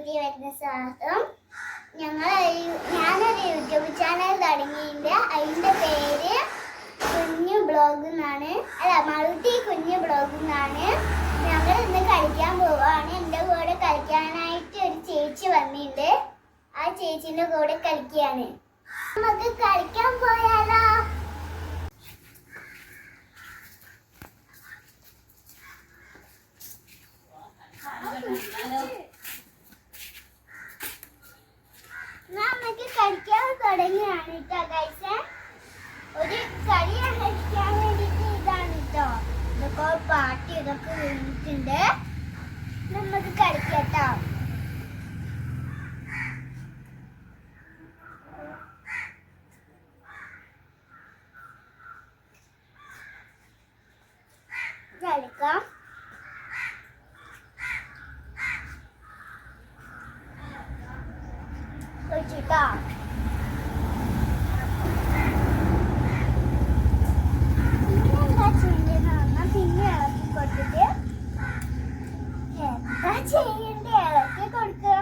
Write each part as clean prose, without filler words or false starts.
പുതിയ വരുന്ന സ്വാഗതം. ഞാനൊരു യൂട്യൂബ് ചാനൽ തുടങ്ങിയിട്ടുണ്ട്. അതിൻ്റെ പേര് കുഞ്ഞു ബ്ലോഗ് എന്നാണ്. മൾട്ടി കുഞ്ഞു ബ്ലോഗ് എന്നാണ്. ഞങ്ങൾ ഇന്ന് കളിക്കാൻ പോവാണ്. എൻ്റെ കൂടെ കളിക്കാനായിട്ട് ഒരു ചേച്ചി വന്നിട്ടുണ്ട്. ആ ചേച്ചീൻ്റെ കൂടെ കളിക്കുകയാണ്. നമുക്ക് കളിക്കാൻ പോയാലോ? നമുക്ക് കളിക്കാൻ തുടങ്ങിയാണ് കേട്ടോ ഗൈസ്. ഒരു കളി കളിക്കാൻ വേണ്ടിയിട്ട് ഇതാണ് കേട്ടോ. ഇതൊക്കെ പാട്ട് ഇതൊക്കെ വീണിട്ടുണ്ട്. നമുക്ക് കളിക്കട്ടോ. കളിക്കാം. ട്ടോ പിന്നെന്താ ചെയ്യേണ്ടതെന്ന് പറഞ്ഞാൽ പിന്നെ ഇളക്കി കൊടുത്തിട്ട് എന്താ ചെയ്യണ്ടേ? ഇളക്കി കൊടുക്കുക.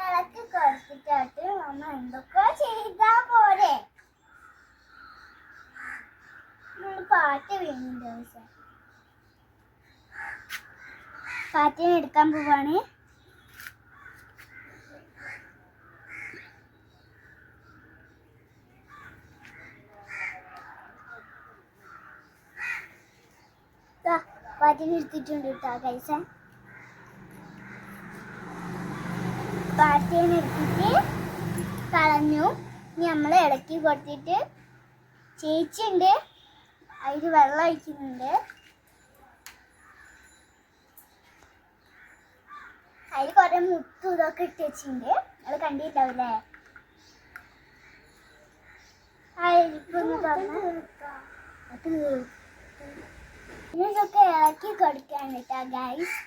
ഇളക്കി കൊടുത്തിട്ട് നമ്മ എന്തൊക്കെ ചെയ്താ പോരെ. പാട്ട് വീണ്ടുണ്ട്. പാട്ടിന് എടുക്കാൻ പോവാണ്. പാട്ടിന് എടുത്തിട്ടുണ്ട് കേട്ടോ ഗൈസ്. പാട്ടിന് എടുത്തിട്ട് കളഞ്ഞു. ഇനി നമ്മൾ ഇളക്കി കൊടുത്തിട്ട് ചേച്ചിയുണ്ട്, അതിൽ വെള്ളം ഒഴിക്കുന്നുണ്ട്. അതിൽ കുറെ മുത്തും ഇതൊക്കെ ഇട്ട് വെച്ചിട്ടുണ്ട്. അത് കണ്ടിട്ടുണ്ടാവില്ലേ? ഇതൊക്കെ ഇളക്കി കൊടുക്കാൻ കേട്ടോ ഗൈസ്.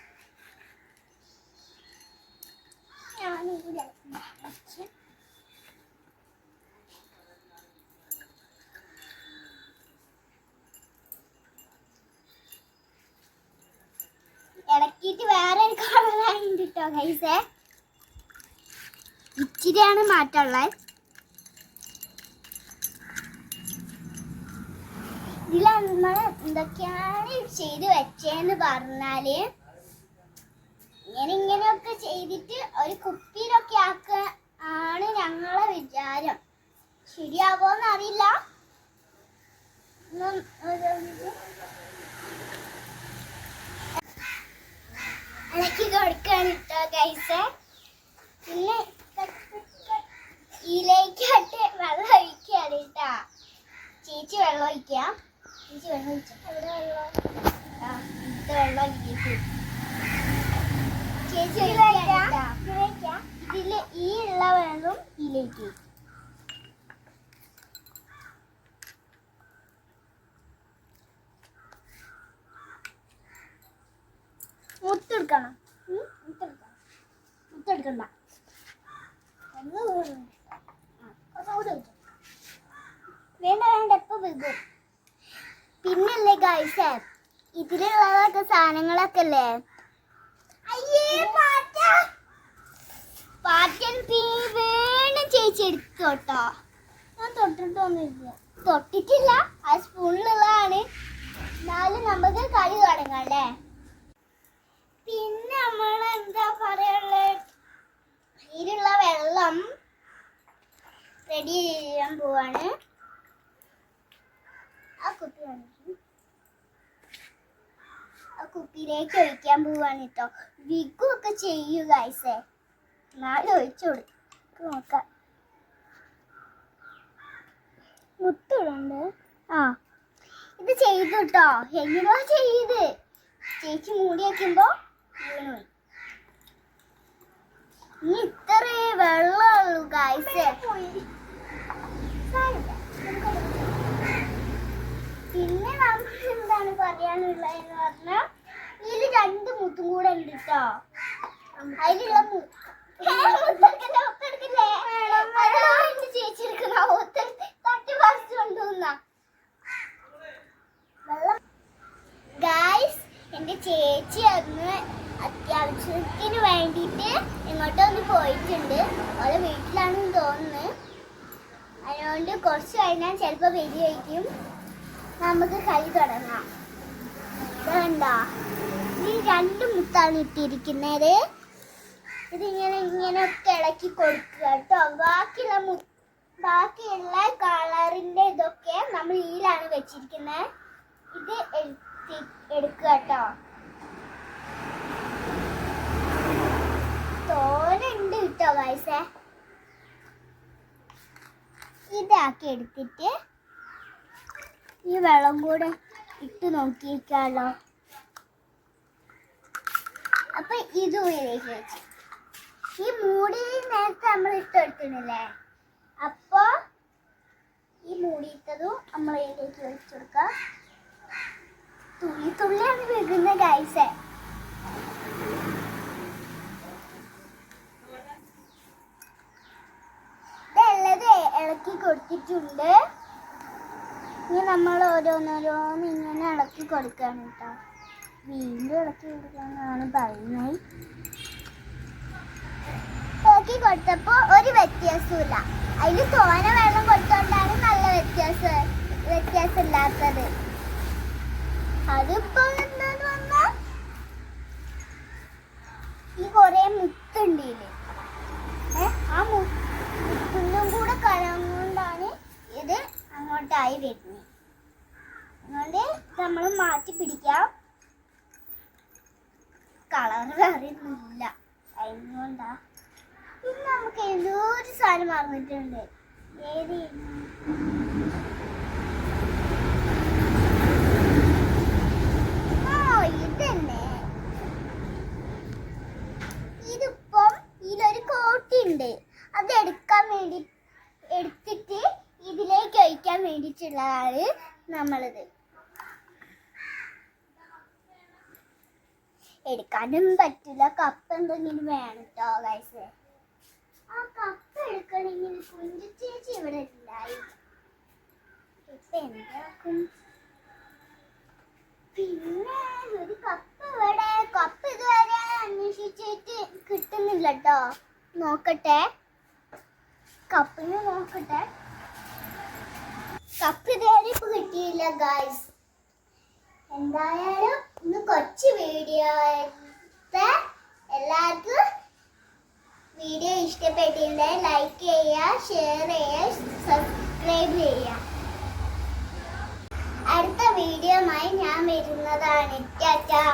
ഇളക്കിയിട്ട് വേറെ ഒരു കളറായിട്ടുണ്ട് കേട്ടോ ഗൈസേ. ഇച്ചിരിയാണ് മാറ്റമുള്ളത്. ഇതിൽ നമ്മൾ എന്തൊക്കെയാണ് ചെയ്ത് വെച്ചതെന്ന് പറഞ്ഞാല് ഇങ്ങനെയൊക്കെ ചെയ്തിട്ട് ഒരു കുപ്പിയിലൊക്കെ ആക്കുക ആണ് ഞങ്ങളെ വിചാരം. ശരിയാവോന്ന് അറിയില്ല. ഇളക്കി കൊടുക്കാണ് കേട്ടോ ഗൈസ്. പിന്നെ ഇതിലേക്കാട്ട് വെള്ളം ഒഴിക്കുകയാണ് കേട്ടോ. ചേച്ചി വെള്ളം ഒഴിക്കാം. ചേച്ചി വെള്ളം ഒഴിച്ചു. എവിടെ വെള്ളം? വെള്ളം ഒഴിക്കും. ചേച്ചി ഇതില് ഈ ഉള്ള വെള്ളം ഇതിലേക്ക് മുത്തെടുക്കണം. മുത്തെടുക്കണ്ട. വേണ്ട എപ്പോ വിൽക്കും. പിന്നല്ലേ ഗൈസ് ഇതിലുള്ളതൊക്കെ സാധനങ്ങളൊക്കെ അല്ലേ. പാറ്റൻ വീണ്ടും ചേച്ചി എടുത്തോട്ടോ. ഞാൻ തൊട്ടിട്ടൊന്നുമില്ല. തൊട്ടിട്ടില്ല. ആ സ്പൂണിലുള്ളതാണ്. എന്നാലും നമുക്ക് കളി തുടങ്ങാല്ലേ. പിന്നെ നമ്മൾ എന്താ പറയാനുള്ളത്, ഇതിലുള്ള വെള്ളം റെഡി ചെയ്യാൻ പോവാണ്. ആ കുപ്പിയിലേക്ക് ഒഴിക്കാൻ പോവാണ് കേട്ടോ. വിഗു ഒക്കെ ചെയ്യൂ ഗൈസേ. എന്നാലും ഒഴിച്ചു കൊടുക്കും. നോക്കാം. മുത്തുണ്ട്. ഇത് ചെയ്തു കേട്ടോ. എങ്ങനെയോ ചെയ്ത് ചേച്ചി മൂടി വയ്ക്കുമ്പോ വീണു. ഇനി ഇത്രേ വെള്ളമുള്ളൂ ഗൈസേ. പിന്നെ നമ്മൾ എന്താണ് പറയാനുള്ളതെന്ന് പറഞ്ഞാൽ ഇതിൽ 2 മുത്തും കൂടെ ഉണ്ട് കേട്ടോ. അതിലുള്ള ചേച്ചി എടുക്കുന്ന തട്ടി പറിച്ചു കൊണ്ടുവന്ന വെള്ളം ഗൈസ്. എൻ്റെ ചേച്ചി അന്ന് അത്യാവശ്യത്തിന് വേണ്ടിയിട്ട് എങ്ങോട്ടോ ഒന്ന് പോയിട്ടുണ്ട്. ഓളെ വീട്ടിലാണെന്ന് തോന്നുന്നു. അതുകൊണ്ട് കുറച്ച് കഴിഞ്ഞാൽ ചിലപ്പോൾ വരികയായിരിക്കും. നമുക്ക് കളി തുടങ്ങാം. വേണ്ട, ഈ 2 മുത്താണ് ഇട്ടിരിക്കുന്നത്. ഇതിങ്ങനെ ഇങ്ങനെയൊക്കെ ഇളക്കി കൊടുക്കുക കേട്ടോ. ബാക്കിയുള്ള കളറിൻ്റെ ഇതൊക്കെ നമ്മൾ ഈലാണ് വെച്ചിരിക്കുന്നത്. ഇത് എടുക്കുക കേട്ടോ. തോനുണ്ട് കേട്ടോ ഗൈസേ. ഇതാക്കി എടുത്തിട്ട് ഈ വെള്ളം കൂടെ ഇട്ട് നോക്കിയിരിക്കാമല്ലോ. അപ്പൊ ഇത് ഉള്ളിലേക്ക് വെച്ചു. ഈ മൂടി നേരത്തെ നമ്മൾ ഇട്ടെടുത്തില്ലേ, അപ്പൊ ഈ മൂടിയിട്ടതും നമ്മൾ ഇതിലേക്ക് വെച്ചു കൊടുക്കാം. തുള്ളിയാണ് വീഴുന്ന ഗൈസേ. ഇതുള്ളത് ഇളക്കി കൊടുത്തിട്ടുണ്ട്. ഇനി നമ്മൾ ഓരോന്നോരോന്ന് ഇങ്ങനെ ഇളക്കി കൊടുക്കുകയാണ് കേട്ടോ. വീണ്ടും ഇളക്കി കൊടുക്കാന്നാണ് പറയുന്നത്. ഇളക്കി കൊടുത്തപ്പോൾ ഒരു വ്യത്യാസമില്ല. അതിൽ തോന വെള്ളം കൊടുത്തോണ്ടാണ് നല്ല വ്യത്യാസം ഇല്ലാത്തത്. അതിപ്പോ എന്താന്ന് പറഞ്ഞാൽ ഈ കൊറേ മുത്തുണ്ട് ഇതില്. ആ മുത്തും കൂടെ കലങ്ങൊണ്ടാണ് ഇത് അങ്ങോട്ടായി വരുന്നത്. അതുകൊണ്ട് നമ്മൾ മാറ്റി പിടിക്കാം. കളർ അറിയുന്നില്ല, അതുകൊണ്ടാ. പിന്നെ നമുക്ക് ഏതോ ഒരു സാധനം മറന്നിട്ടുണ്ട്. ഏത് ഇതന്നെ. ഇതിപ്പം ഇതിലൊരു കോട്ടിണ്ട്. അത് എടുത്തിട്ട് ഇതിലേക്ക് ഒഴിക്കാൻ വേണ്ടിയിട്ടുള്ളതാണ് നമ്മളിത്. എടുക്കാനും പറ്റില്ല. കപ്പ് എന്തെങ്കിലും വേണം കേട്ടോ ഗൈസ്. ആ കപ്പ് എടുക്കണമെങ്കിൽ കുഞ്ചു ചേച്ചി ഇവിടെ ഇല്ലായി. ഇപ്പൊ എന്താക്കും? പിന്നെ ഒരു കപ്പ് ഇവിടെ. കപ്പ് ഇതുവരെ അന്വേഷിച്ചിട്ട് കിട്ടുന്നില്ല കേട്ടോ. നോക്കട്ടെ, കപ്പിന് നോക്കട്ടെ. കപ്പ് ഇതുവരെ ഇപ്പൊ കിട്ടിയില്ല ഗൈസ്. എന്തായാലും ഇന്ന് കൊച്ചു വീഡിയോ. എല്ലാവർക്കും വീഡിയോ ഇഷ്ടപ്പെട്ടിട്ടുണ്ടെങ്കിൽ ലൈക്ക് ചെയ്യുക, ഷെയർ ചെയ്യുക, സബ്സ്ക്രൈബ് ചെയ്യുക. അടുത്ത വീഡിയോയുമായി ഞാൻ വരുന്നതാണ്. ടാറ്റാ.